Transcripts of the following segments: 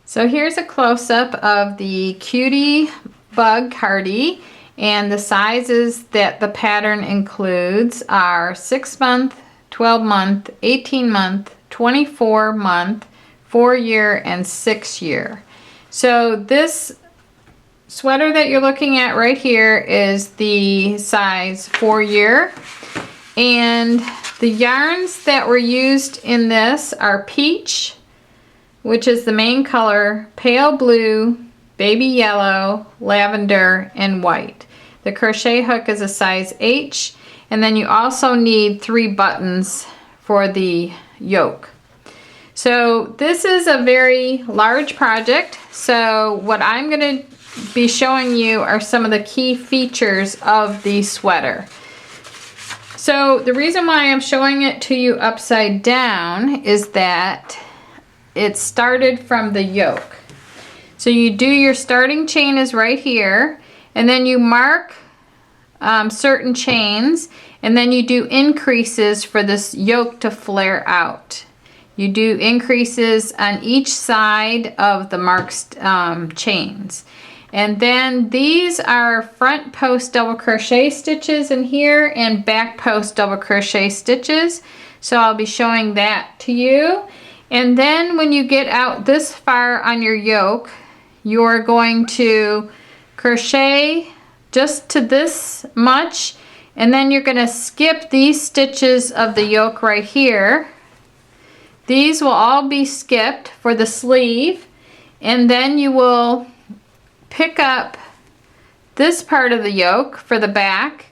So here's a close-up of the Cutie bug cardie, and the sizes that the pattern includes are 6-month, 12-month, 18-month, 24-month, 4-year, and 6-year. So this sweater that you're looking at right here is the size 4-year, and the yarns that were used in this are peach, which is the main color, pale blue, baby yellow, lavender, and white. The crochet hook is a size H, and then you also need 3 buttons for the yoke. So this is a very large project, so what I'm going to be showing you are some of the key features of the sweater. So the reason why I'm showing it to you upside down is that it started from the yoke. So you do your starting chain is right here, and then you mark certain chains, and then you do increases for this yoke to flare out. You do increases on each side of the marked chains. And then these are front post double crochet stitches in here and back post double crochet stitches. So I'll be showing that to you. And then when you get out this far on your yoke, you're going to crochet just to this much, and then you're going to skip these stitches of the yoke right here. These will all be skipped for the sleeve, and then you will pick up this part of the yoke for the back,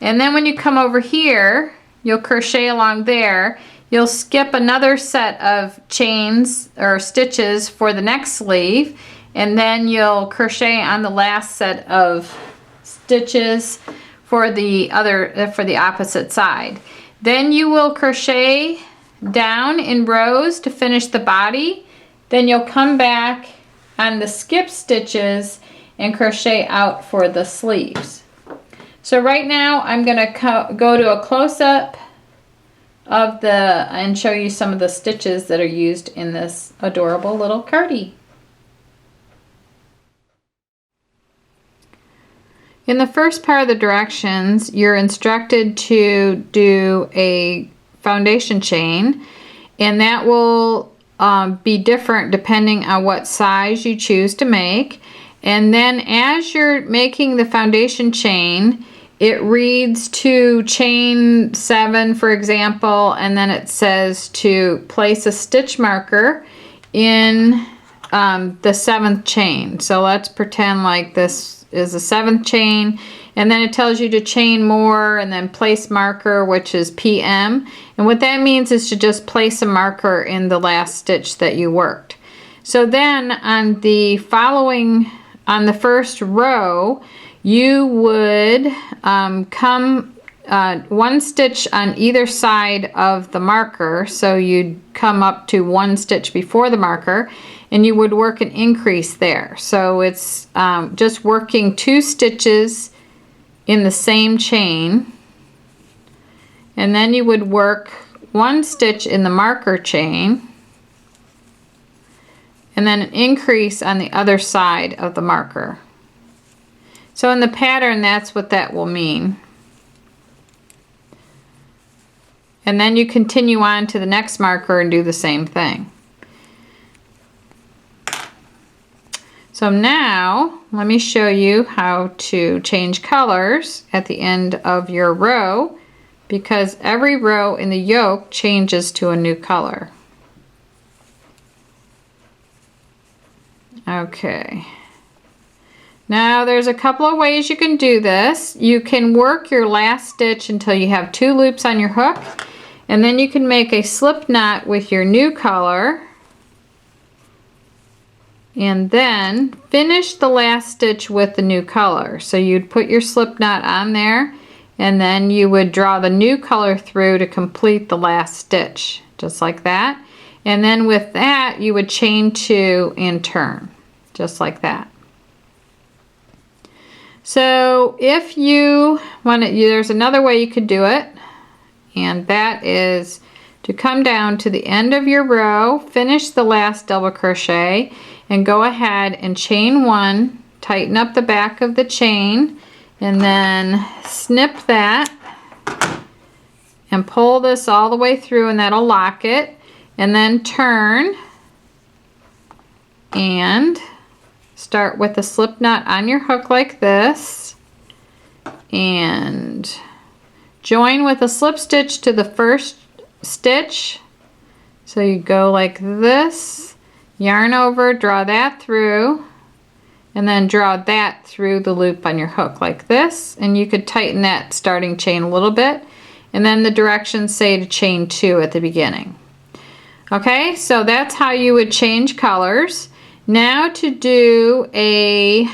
and then when you come over here, you'll crochet along there. You'll skip another set of chains or stitches for the next sleeve, and then you'll crochet on the last set of stitches for the opposite side. Then you will crochet down in rows to finish the body. Then you'll come back on the skip stitches and crochet out for the sleeves. So right now I'm going to go to a close-up of and show you some of the stitches that are used in this adorable little cardie. In the first part of the directions, you're instructed to do a foundation chain, and that will be different depending on what size you choose to make. And then as you're making the foundation chain, it reads to chain 7, for example, and then it says to place a stitch marker in the 7th chain. So let's pretend like this is the 7th chain, and then it tells you to chain more and then place marker, which is PM. And what that means is to just place a marker in the last stitch that you worked. So then on the first row, you would come 1 stitch on either side of the marker. So you'd come up to 1 stitch before the marker, and you would work an increase there. So it's just working 2 stitches in the same chain, and then you would work 1 stitch in the marker chain, and then an increase on the other side of the marker. So in the pattern, that's what that will mean. And then you continue on to the next marker and do the same thing. So now, let me show you how to change colors at the end of your row, because every row in the yoke changes to a new color. Okay. Now there's a couple of ways you can do this. You can work your last stitch until you have 2 loops on your hook, and then you can make a slip knot with your new color, and then finish the last stitch with the new color. So you'd put your slip knot on there, and then you would draw the new color through to complete the last stitch, just like that. And then with that, you would chain 2 and turn, just like that. So if you want to, there's another way you could do it, and that is to come down to the end of your row, finish the last double crochet, and go ahead and chain 1, tighten up the back of the chain, and then snip that and pull this all the way through, and that'll lock it, and then turn and start with a slip knot on your hook like this, and join with a slip stitch to the first stitch. So you go like this, yarn over, draw that through, and then draw that through the loop on your hook like this, and you could tighten that starting chain a little bit, and then the directions say to chain 2 at the beginning. Okay, so that's how you would change colors. Now to do a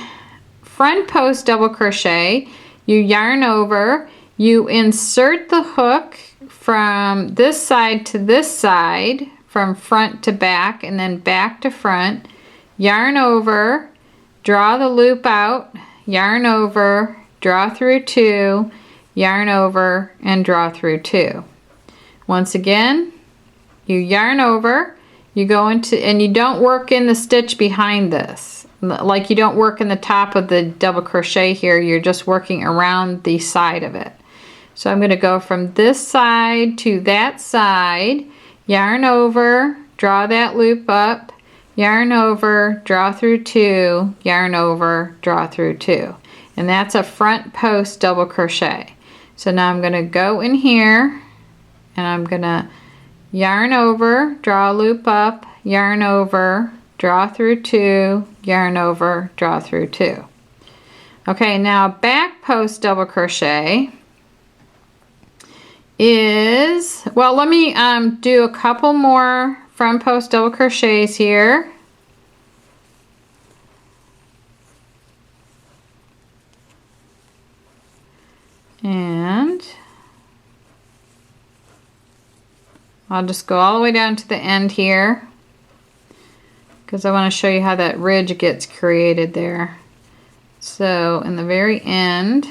front post double crochet, you yarn over, you insert the hook from this side to this side, from front to back and then back to front, yarn over, draw the loop out, yarn over, draw through 2, yarn over, and draw through 2. Once again, you yarn over, you go into, and you don't work in the stitch behind this. Like you don't work in the top of the double crochet here, you're just working around the side of it. So I'm going to go from this side to that side, yarn over, draw that loop up, yarn over, draw through 2, yarn over, draw through 2. And that's a front post double crochet. So now I'm going to go in here and I'm going to yarn over, draw a loop up, yarn over, draw through 2, yarn over, draw through 2. Okay, now back post double crochet is, well, let me do a couple more front post double crochets here. And I'll just go all the way down to the end here because I want to show you how that ridge gets created there. So in the very end,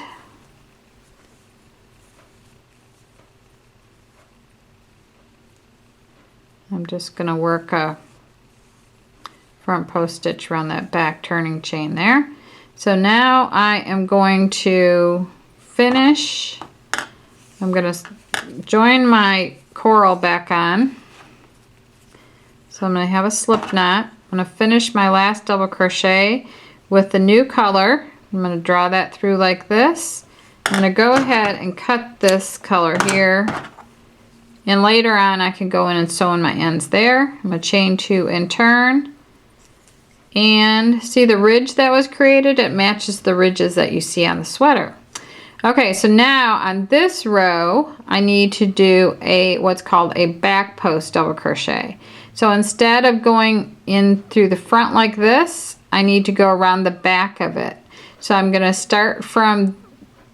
I'm just going to work a front post stitch around that back turning chain there. So now I am going to finish. I'm going to join my coral back on. So I'm going to have a slip knot. I'm going to finish my last double crochet with the new color. I'm going to draw that through like this. I'm going to go ahead and cut this color here. And later on I can go in and sew in my ends there. I'm going to chain 2 and turn. And see the ridge that was created? It matches the ridges that you see on the sweater. Okay, so now on this row I need to do a what's called a back post double crochet. So instead of going in through the front like this, I need to go around the back of it. So I'm going to start from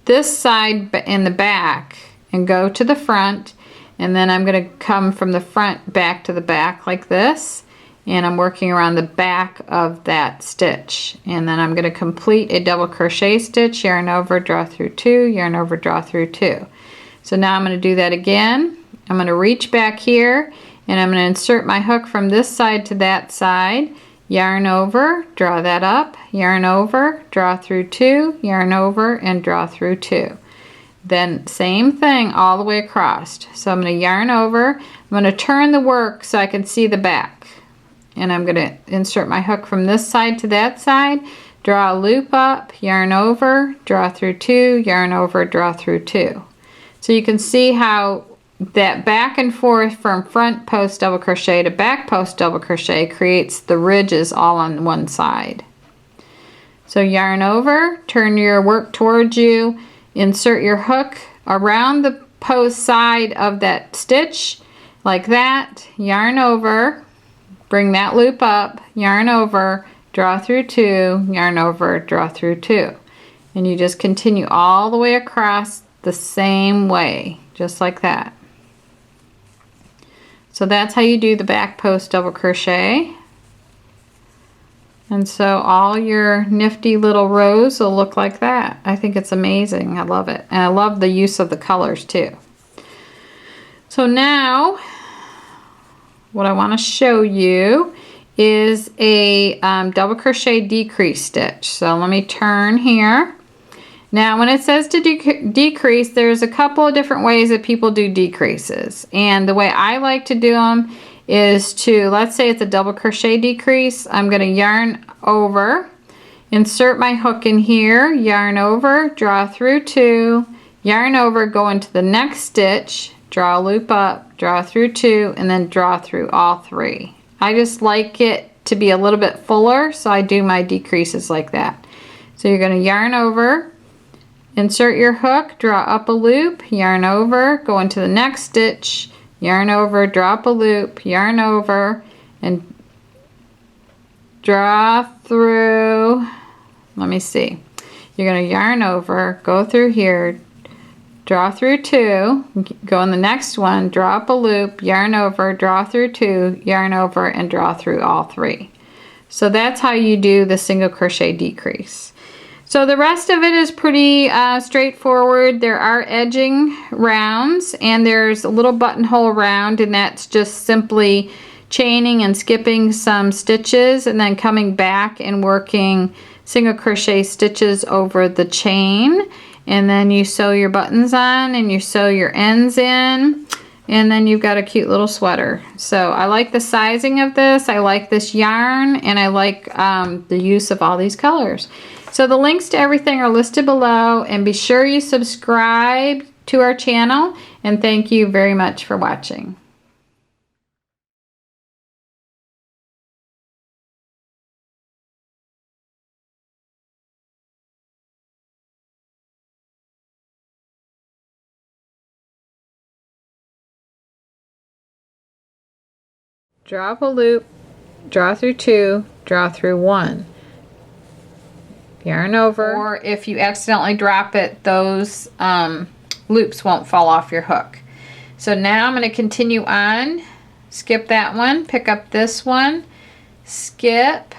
this side in the back and go to the front. And then I'm going to come from the front back to the back like this. And I'm working around the back of that stitch. And then I'm going to complete a double crochet stitch, yarn over, draw through 2, yarn over, draw through 2. So now I'm going to do that again. I'm going to reach back here and I'm going to insert my hook from this side to that side, yarn over, draw that up, yarn over, draw through 2, yarn over, and draw through 2. Then same thing all the way across. So I'm going to yarn over, I'm going to turn the work so I can see the back. And I'm going to insert my hook from this side to that side, draw a loop up, yarn over, draw through 2, yarn over, draw through 2. So you can see how that back and forth from front post double crochet to back post double crochet creates the ridges all on one side. So yarn over, turn your work towards you, insert your hook around the post side of that stitch like that, yarn over, bring that loop up, yarn over, draw through 2, yarn over, draw through 2. And you just continue all the way across the same way, just like that. So that's how you do the back post double crochet. And so all your nifty little rows will look like that. I think it's amazing. I love it. And I love the use of the colors too. So now what I want to show you is a double crochet decrease stitch. So let me turn here. Now when it says to decrease, there's a couple of different ways that people do decreases. And the way I like to do them is to, let's say it's a double crochet decrease, I'm going to yarn over, insert my hook in here, yarn over, draw through 2, yarn over, go into the next stitch, draw a loop up, draw through 2, and then draw through all 3. I just like it to be a little bit fuller, so I do my decreases like that. So you're going to yarn over, insert your hook, draw up a loop, yarn over, go into the next stitch, yarn over, drop a loop, yarn over, and draw through, let me see, you're going to yarn over, go through here, draw through 2, go in the next one, draw up a loop, yarn over, draw through 2, yarn over, and draw through all 3. So that's how you do the single crochet decrease. So the rest of it is pretty straightforward. There are edging rounds, and there's a little buttonhole round, and that's just simply chaining and skipping some stitches and then coming back and working single crochet stitches over the chain. And then you sew your buttons on and you sew your ends in, and then you've got a cute little sweater. So I like the sizing of this, I like this yarn, and I like the use of all these colors. So the links to everything are listed below, and be sure you subscribe to our channel, and thank you very much for watching. Draw up a loop, draw through 2, draw through 1. Yarn over, or if you accidentally drop it, those loops won't fall off your hook. So now I'm going to continue on, skip that one, pick up this one, skip,